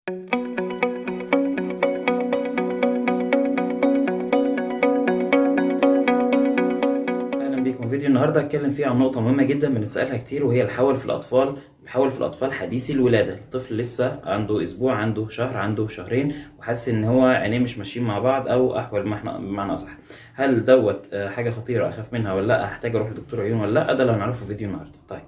اهلا بيكم. فيديو النهارده هتكلم فيه عن نقطه مهمه جدا بنتسالها كتير، وهي الحول في الاطفال. الحول في الاطفال حديثي الولاده، الطفل لسه عنده اسبوع، عنده شهر، عنده شهرين، وحاسس ان هو عينيه مش ماشيين مع بعض، او احول بمعنى اصح. هل دوت حاجه خطيره اخاف منها ولا لا؟ هحتاج اروح لدكتور عيون ولا لا؟ ده اللي هنعرفه في فيديو النهارده. طيب،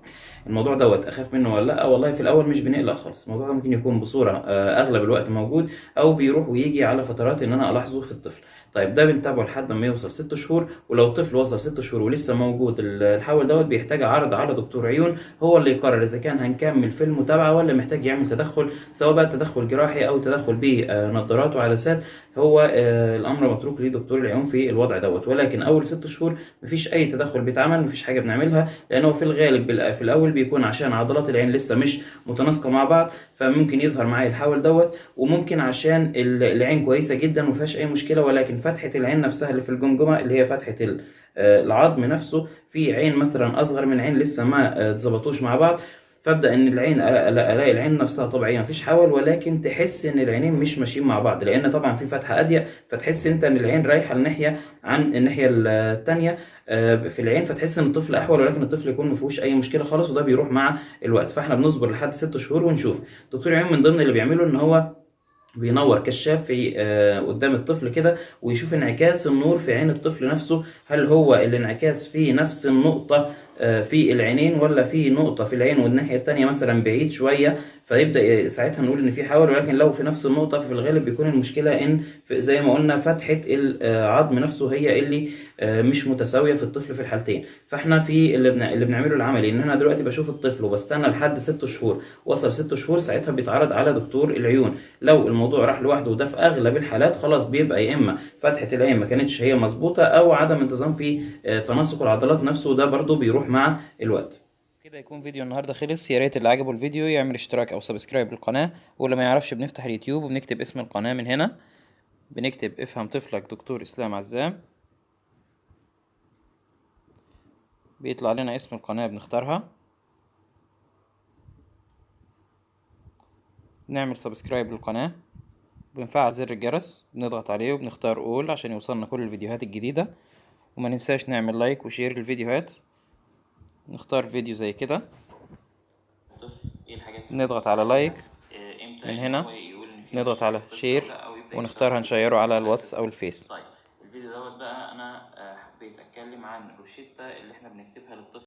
الموضوع دوت اخاف منه ولا لا؟ والله في الاول مش بنقلق خالص. الموضوع ده ممكن يكون بصوره اغلب الوقت موجود، او بيروح ويجي على فترات ان انا الاحظه في الطفل. طيب، ده بنتابعه لحد ما يوصل 6 شهور، ولو الطفل وصل 6 شهور ولسه موجود الحول دوت، بيحتاج عرض على دكتور عيون، هو اللي يقرر اذا كان هنكمل في المتابعه ولا محتاج يعمل تدخل، سواء بقى تدخل جراحي او تدخل بنظارات وعدسات. هو الامر متروك لدكتور العيون في الوضع دوت. ولكن اول 6 شهور مفيش اي تدخل بيتعمل، مفيش حاجه بنعملها، لانه في الغالب في الاول بيكون عشان عضلات العين لسه مش متناسقه مع بعض، فممكن يظهر معايا الحول دوت. وممكن عشان العين كويسه جدا ومفيهاش اي مشكله، ولكن فتحه العين نفسها اللي في الجمجمه، اللي هي فتحه العظم نفسه، في عين مثلا اصغر من عين لسه ما اتظبطوش مع بعض. فابدا ان العين الاقي العين نفسها طبيعيه مفيش حول، ولكن تحس ان العينين مش ماشيين مع بعض، لان طبعا في فتحه اضيق، فتحس انت ان العين رايحه الناحيه عن الناحيه الثانيه في العين، فتحس ان الطفل احول، ولكن الطفل يكون ما فيهوش اي مشكله خالص، وده بيروح مع الوقت. فاحنا بنصبر لحد 6 شهور ونشوف. دكتور العيون من ضمن اللي بيعمله ان هو بينور كشاف في قدام الطفل كده، ويشوف انعكاس النور في عين الطفل نفسه. هل هو الانعكاس في نفس النقطة في العينين، ولا في نقطة في العين والناحية التانية مثلا بعيد شوية؟ فيبدأ ساعتها نقول إن في حول. ولكن لو في نفس النقطة، ففي الغالب بيكون المشكلة إن زي ما قلنا فتحة العظم نفسه هي اللي مش متساوية في الطفل في الحالتين. فاحنا في اللي بنعمله العملي، إن أنا دلوقتي بشوف الطفل وبستنى لحد 6 شهور. وصل 6 شهور، ساعتها بيتعرض على دكتور العيون. لو الموضوع راح لوحده، وده في اغلب الحالات، خلاص بيبقى يا اما فتحه العين ما كانتش هي مظبوطه، او عدم انتظام في تناسق العضلات نفسه، وده برضو بيروح مع الوقت. كده يكون فيديو النهارده خلص. يا ريت اللي عجبه الفيديو يعمل اشتراك او سبسكرايب للقناه، واللي ما يعرفش بنفتح اليوتيوب وبنكتب اسم القناه من هنا، بنكتب افهم طفلك دكتور اسلام عزام، بيطلع لنا اسم القناه، بنختارها، نعمل سبسكرايب للقناه، بنفعل زر الجرس، بنضغط عليه وبنختار اول عشان يوصلنا كل الفيديوهات الجديدة. وما ننساش نعمل لايك وشير للفيديوهات. نختار فيديو زي كده، نضغط على لايك من هنا، نضغط على شير، ونختار هنشيره على الواتس او الفيس.